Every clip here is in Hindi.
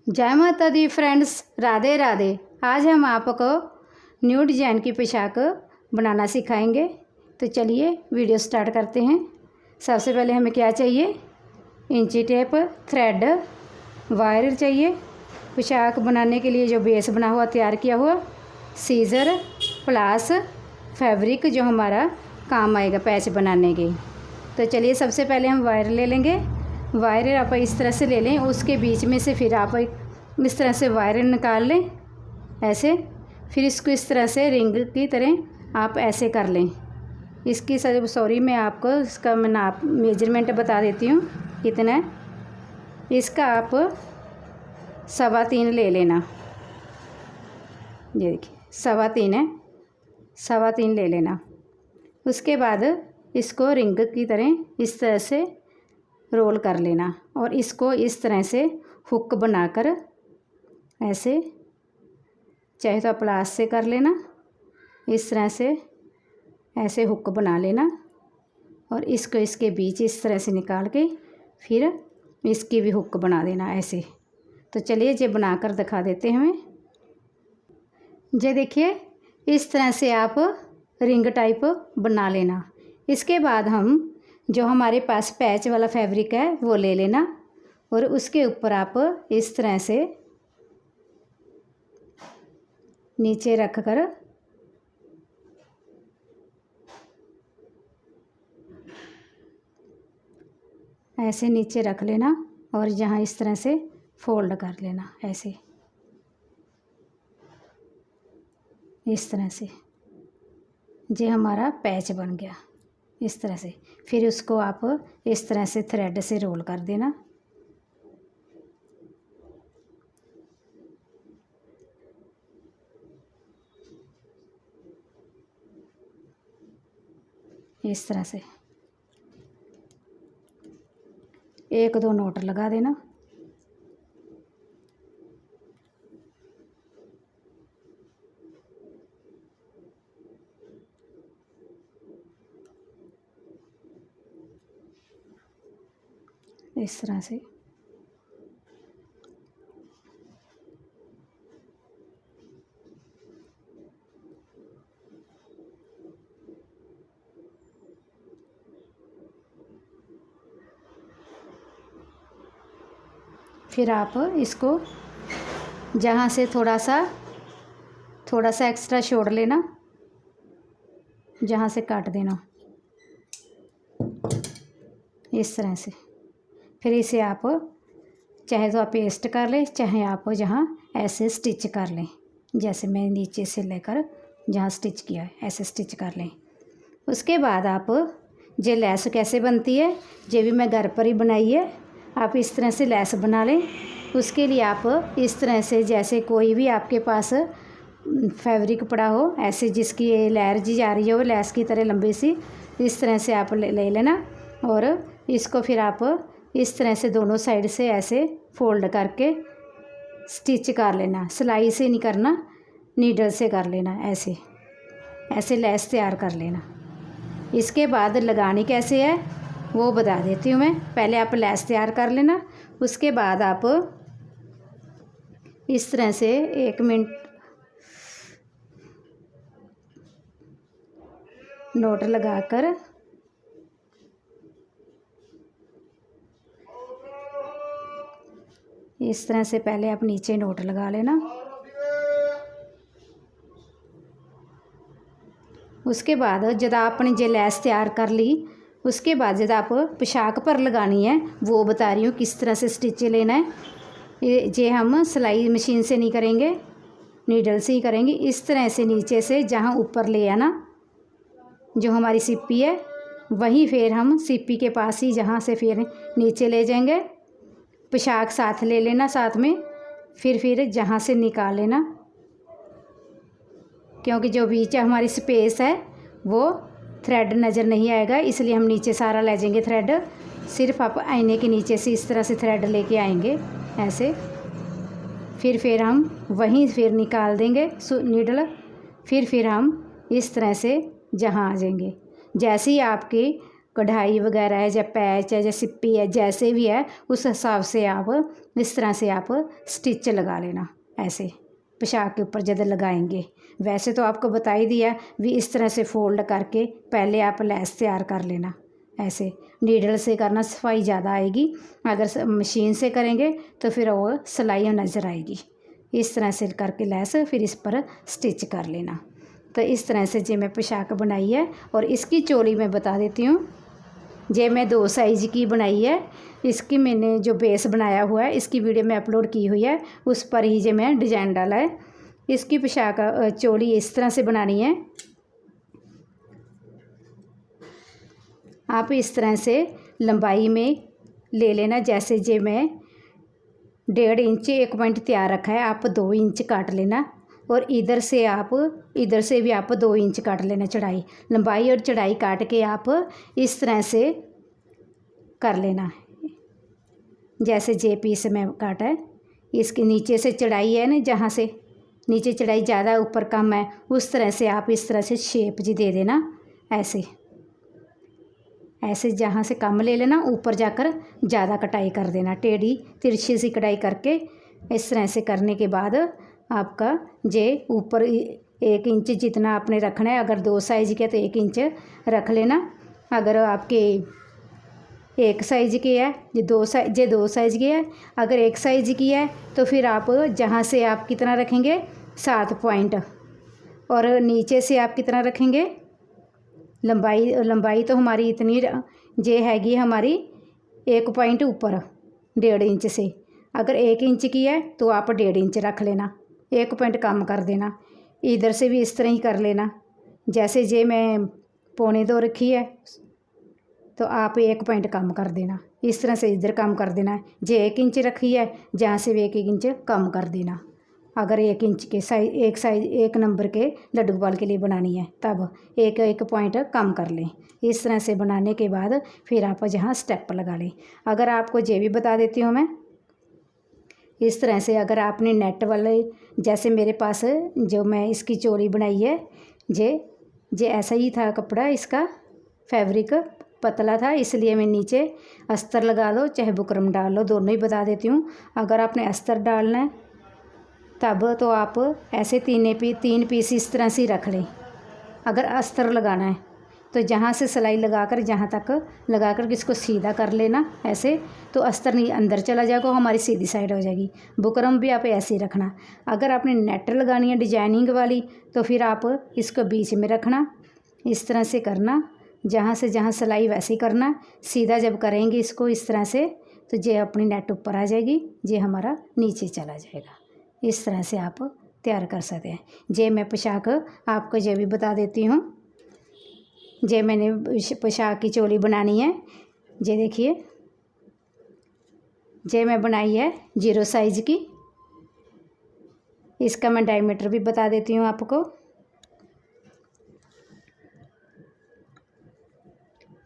जय माता दी फ्रेंड्स, राधे राधे। आज हम आपको न्यू डिजाइन की पोशाक बनाना सिखाएंगे। तो चलिए वीडियो स्टार्ट करते हैं। सबसे पहले हमें क्या चाहिए, इंची टेप, थ्रेड, वायर चाहिए। पोशाक बनाने के लिए जो बेस बना हुआ तैयार किया हुआ, सीज़र प्लस फैब्रिक जो हमारा काम आएगा पैच बनाने के। तो चलिए सबसे पहले हम वायर ले लेंगे। वायर आप इस तरह से ले लें, उसके बीच में से फिर आप इस तरह से वायर निकाल लें ऐसे। फिर इसको इस तरह से रिंग की तरह आप ऐसे कर लें। इसकी सॉरी मैं आपको इसका नाप मेजरमेंट बता देती हूँ कितना है। इसका आप 3.25 ले लेना। ये देखिए 3.25 है, 3.25 ले लेना। उसके बाद इसको रिंग की तरह इस तरह से रोल कर लेना और इसको इस तरह से हुक बनाकर ऐसे, चाहे तो प्लास से कर लेना, इस तरह से ऐसे हुक बना लेना और इसको इसके बीच इस तरह से निकाल के फिर इसकी भी हुक बना देना ऐसे। तो चलिए ये बनाकर दिखा देते हैं हमें। ये देखिए इस तरह से आप रिंग टाइप बना लेना। इसके बाद हम जो हमारे पास पैच वाला फैब्रिक है वो ले लेना और उसके ऊपर आप इस तरह से नीचे रख कर ऐसे नीचे रख लेना और यहाँ इस तरह से फोल्ड कर लेना ऐसे, इस तरह से। ये हमारा पैच बन गया इस तरह से। फिर उसको आप इस तरह से थ्रेड से रोल कर देना। इस तरह से 1-2 नोट लगा देना। इस तरह से फिर आप इसको जहाँ से थोड़ा सा एक्स्ट्रा छोड़ लेना, जहाँ से काट देना इस तरह से। फिर इसे आप चाहे तो आप पेस्ट कर लें, चाहे आप जहाँ ऐसे स्टिच कर लें। जैसे मैं नीचे से लेकर जहाँ स्टिच किया है ऐसे स्टिच कर लें। उसके बाद आप ये लैस कैसे बनती है, ये भी मैं घर पर ही बनाई है। आप इस तरह से लैस बना लें। उसके लिए आप इस तरह से, जैसे कोई भी आपके पास फैब्रिक पड़ा हो ऐसे, जिसकी ये लेयर जी जा रही है वो लैस की तरह लंबी सी, इस तरह से आप ले लेना और इसको फिर आप इस तरह से दोनों साइड से ऐसे फोल्ड करके स्टिच कर लेना। सिलाई से नहीं करना, नीडल से कर लेना ऐसे। ऐसे लैस तैयार कर लेना। इसके बाद लगानी कैसे है वो बता देती हूँ मैं। पहले आप लैस तैयार कर लेना। उसके बाद आप इस तरह से 1 मिनट नोट लगाकर इस तरह से पहले आप नीचे नोट लगा लेना। उसके बाद जब आपने ये लैस तैयार कर ली, उसके बाद जब आप पोशाक पर लगानी है वो बता रही हूँ किस तरह से स्टिच लेना है। ये हम सिलाई मशीन से नहीं करेंगे, नीडल से ही करेंगे। इस तरह से नीचे से जहाँ ऊपर ले आना, जो हमारी सिप्पी है वहीं फिर हम सिप्पी के पास ही जहाँ से फिर नीचे ले जाएंगे। पोशाक साथ ले लेना साथ में, फिर जहाँ से निकाल लेना, क्योंकि जो बीच हमारी स्पेस है वो थ्रेड नज़र नहीं आएगा, इसलिए हम नीचे सारा ले जाएंगे थ्रेड। सिर्फ आप आईने के नीचे से इस तरह से थ्रेड लेके आएंगे ऐसे। फिर हम वहीं फिर निकाल देंगे नीडल। फिर हम इस तरह से जहाँ आ जाएंगे। जैसे ही आपकी कढ़ाई वगैरह है या पैच है या सिप्पी है, जैसे भी है उस हिसाब से आप इस तरह से आप स्टिच लगा लेना। ऐसे पोशाक के ऊपर जब लगाएंगे, वैसे तो आपको बता ही दिया भी इस तरह से फोल्ड करके पहले आप लैस तैयार कर लेना। ऐसे नीडल से करना सफाई ज़्यादा आएगी, अगर मशीन से करेंगे तो फिर वो सिलाई नज़र आएगी। इस तरह से करके लैस फिर इस पर स्टिच कर लेना। तो इस तरह से जो मैं पोशाक बनाई है, और इसकी चोली मैं बता देती हूँ। जे मैं 2 साइज़ की बनाई है, इसकी मैंने जो बेस बनाया हुआ है इसकी वीडियो मैं अपलोड की हुई है, उस पर ही जो मैं डिज़ाइन डाला है। इसकी पोशाक चोली इस तरह से बनानी है। आप इस तरह से लंबाई में ले लेना। जैसे जे मैं 1.5 इंच 1 पॉइंट तैयार रखा है, आप 2 इंच काट लेना, और इधर से भी आप 2 इंच काट लेना चढ़ाई, लंबाई और चढ़ाई काट के आप इस तरह से कर लेना। जैसे जे पीस में काटा है, इसके नीचे से चढ़ाई है ना, जहाँ से नीचे चढ़ाई ज़्यादा ऊपर कम है, उस तरह से आप इस तरह से शेप जी दे देना। ऐसे जहाँ से कम ले लेना, ऊपर जाकर ज़्यादा कटाई कर देना, टेढ़ी तिरछी सी कटाई करके। इस तरह से करने के बाद आपका जे ऊपर 1 इंच जितना आपने रखना है। अगर 2 साइज़ के तो 1 इंच रख लेना। अगर आपके 1 साइज़ की है, जो 2 साइज़ की है, अगर 1 साइज़ की है तो फिर आप जहाँ से आप कितना रखेंगे 7 पॉइंट, और नीचे से आप कितना रखेंगे लंबाई तो हमारी इतनी जे हैगी हमारी 1 पॉइंट ऊपर 1.5 इंच से। अगर 1 इंच की है तो आप 1.5 इंच रख लेना, 1 पॉइंट कम कर देना। इधर से भी इस तरह ही कर लेना। जैसे जे मैं 1.25 रखी है तो आप 1 पॉइंट कम कर देना, इस तरह से इधर कम कर देना। जे 1 इंच रखी है, जहाँ से भी 1 इंच कम कर देना। अगर 1 इंच के एक नंबर के लड्डू गोपाल के लिए बनानी है तब 1 पॉइंट कम कर लें। इस तरह से बनाने के बाद फिर आप जहाँ स्टेप लगा लें। अगर आपको ये भी बता देती हूँ मैं, इस तरह से अगर आपने नेट वाले, जैसे मेरे पास जो मैं इसकी चोली बनाई है, जे ऐसा ही था कपड़ा, इसका फैब्रिक पतला था, इसलिए मैं नीचे अस्तर लगा लो चाहे बुकरम डाल लो, दोनों ही बता देती हूँ। अगर आपने अस्तर डालना है तब तो आप ऐसे 3 पीस इस तरह से रख लें। अगर अस्तर लगाना है तो जहाँ से सिलाई लगाकर जहाँ तक लगाकर इसको सीधा कर लेना ऐसे, तो अस्तर नहीं अंदर चला जाएगा, हमारी सीधी साइड हो जाएगी। बुकरम भी आप ऐसे ही रखना। अगर आपने नेट लगानी है डिजाइनिंग वाली तो फिर आप इसको बीच में रखना, इस तरह से करना, जहाँ से जहाँ सिलाई वैसे ही करना। सीधा जब करेंगे इसको इस तरह से तो ये अपनी नेट ऊपर आ जाएगी, ये हमारा नीचे चला जाएगा। इस तरह से आप तैयार कर सकते हैं। जे मैं पोशाक आपको ये भी बता देती हूँ। जे मैंने पोशाक की चोली बनानी है, जे देखिए, जे मैं बनाई है 0 साइज़ की। इसका मैं डायमीटर भी बता देती हूँ आपको।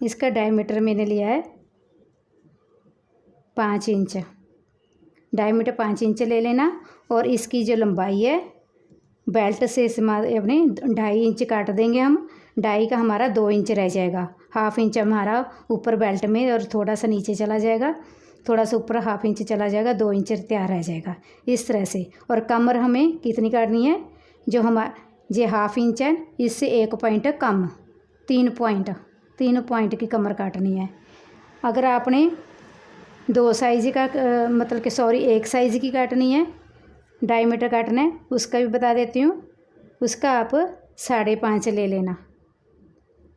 इसका डायमीटर मैंने लिया है 5 इंच, डायमीटर 5 इंच ले लेना। और इसकी जो लंबाई है बेल्ट से अपने 2.5 इंच काट देंगे हम, 2.5 का हमारा 2 इंच रह जाएगा। 1/2 इंच हमारा ऊपर बेल्ट में और थोड़ा सा नीचे चला जाएगा, थोड़ा सा ऊपर 1/2 इंच चला जाएगा, 2 इंच तैयार रह जाएगा इस तरह से। और कमर हमें कितनी काटनी है, जो हमारा ये 1/2 इंच है, इससे 1 पॉइंट कम 3 पॉइंट की कमर काटनी है। अगर आपने 2 साइज़ का मतलब कि 1 साइज़ की काटनी है, डायमीटर काटना है, उसका भी बता देती हूँ। उसका आप 5.5 ले लेना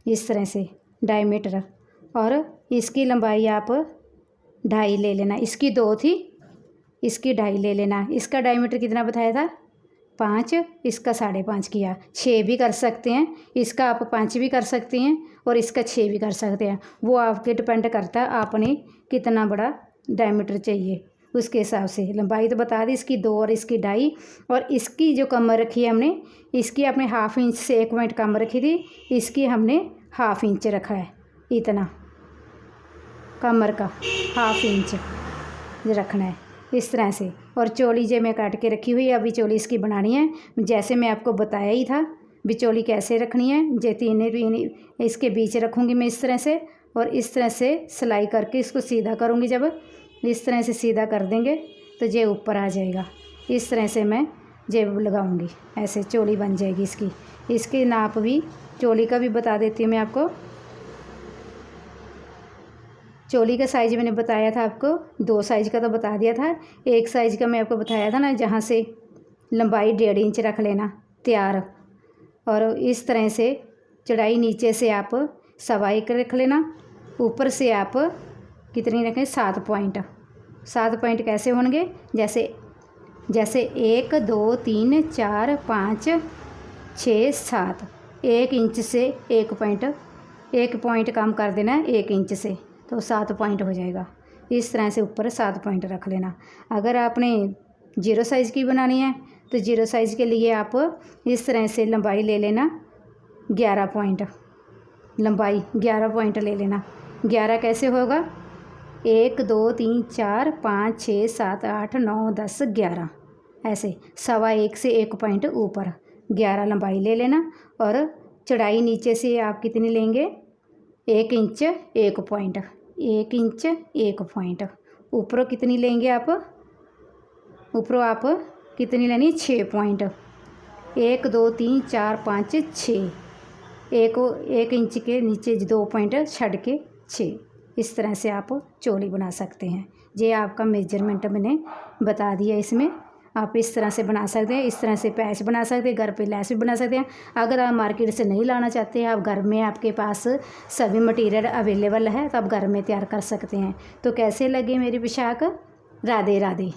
इस तरह से डायमीटर, और इसकी लंबाई आप 2.5 ले लेना। इसकी 2 थी, इसकी 2.5 ले लेना। इसका डायमीटर कितना बताया था 5, इसका 5.5 किया। 6 भी कर सकते हैं, इसका आप 5 भी कर सकते हैं और इसका 6 भी कर सकते हैं। वो आपके डिपेंड करता है आपने कितना बड़ा डायमीटर चाहिए, उसके हिसाब से। लंबाई तो बता दी इसकी 2 और इसकी 2.5। और इसकी जो कमर रखी है हमने, इसकी आपने 1/2 इंच से 1 पॉइंट कम रखी थी, इसकी हमने 1/2 इंच रखा है। इतना कमर का 1/2 इंच रखना है इस तरह से। और चोली जो मैं काट के रखी हुई है, अभी चोली इसकी बनानी है जैसे मैं आपको बताया ही था। भी चोली कैसे रखनी है, जे 3 इसके बीच रखूँगी मैं इस तरह से, और इस तरह से सिलाई करके इसको सीधा करूँगी। जब इस तरह से सीधा कर देंगे तो जेब ऊपर आ जाएगा। इस तरह से मैं जेब लगाऊंगी, ऐसे चोली बन जाएगी इसकी। इसकी नाप भी चोली का भी बता देती हूँ मैं आपको। चोली का साइज़ मैंने बताया था आपको, 2 साइज़ का तो बता दिया था। 1 साइज़ का मैं आपको बताया था ना, जहाँ से लंबाई 1.5 इंच रख लेना तैयार। और इस तरह से चौड़ाई नीचे से आप 1.25 रख लेना, ऊपर से आप कितनी रखें, 7 पॉइंट। 7 पॉइंट कैसे होंगे, जैसे 1 2 3 4 5 6 7, 1 इंच से 1 पॉइंट कम कर देना है 1 इंच से, तो 7 पॉइंट हो जाएगा। इस तरह से ऊपर 7 पॉइंट रख लेना। अगर आपने 0 साइज़ की बनानी है तो 0 साइज़ के लिए आप इस तरह से लंबाई ले लेना 11 पॉइंट, लंबाई 11 पॉइंट ले लेना। 11 कैसे होगा, 1 2 3 4 5 6 7 8 9 10 11, ऐसे 1.25 से 1 पॉइंट ऊपर 11 लंबाई ले लेना। और चौड़ाई नीचे से आप कितनी लेंगे, 1 इंच 1 पॉइंट, 1 इंच 1 पॉइंट। ऊपरों कितनी लेंगे आप, ऊपरों आप कितनी लेनी, 6 पॉइंट। 1 2 3 4 5 6, 1 इंच के नीचे 2 पॉइंट छड़ के 6। इस तरह से आप चोली बना सकते हैं। ये आपका मेजरमेंट मैंने बता दिया। इसमें आप इस तरह से बना सकते हैं, इस तरह से पैच बना सकते हैं, घर पे लैस भी बना सकते हैं। अगर आप मार्केट से नहीं लाना चाहते हैं, आप घर में आपके पास सभी मटेरियल अवेलेबल है, तो आप घर में तैयार कर सकते हैं। तो कैसे लगे मेरी पोशाक, राधे राधे।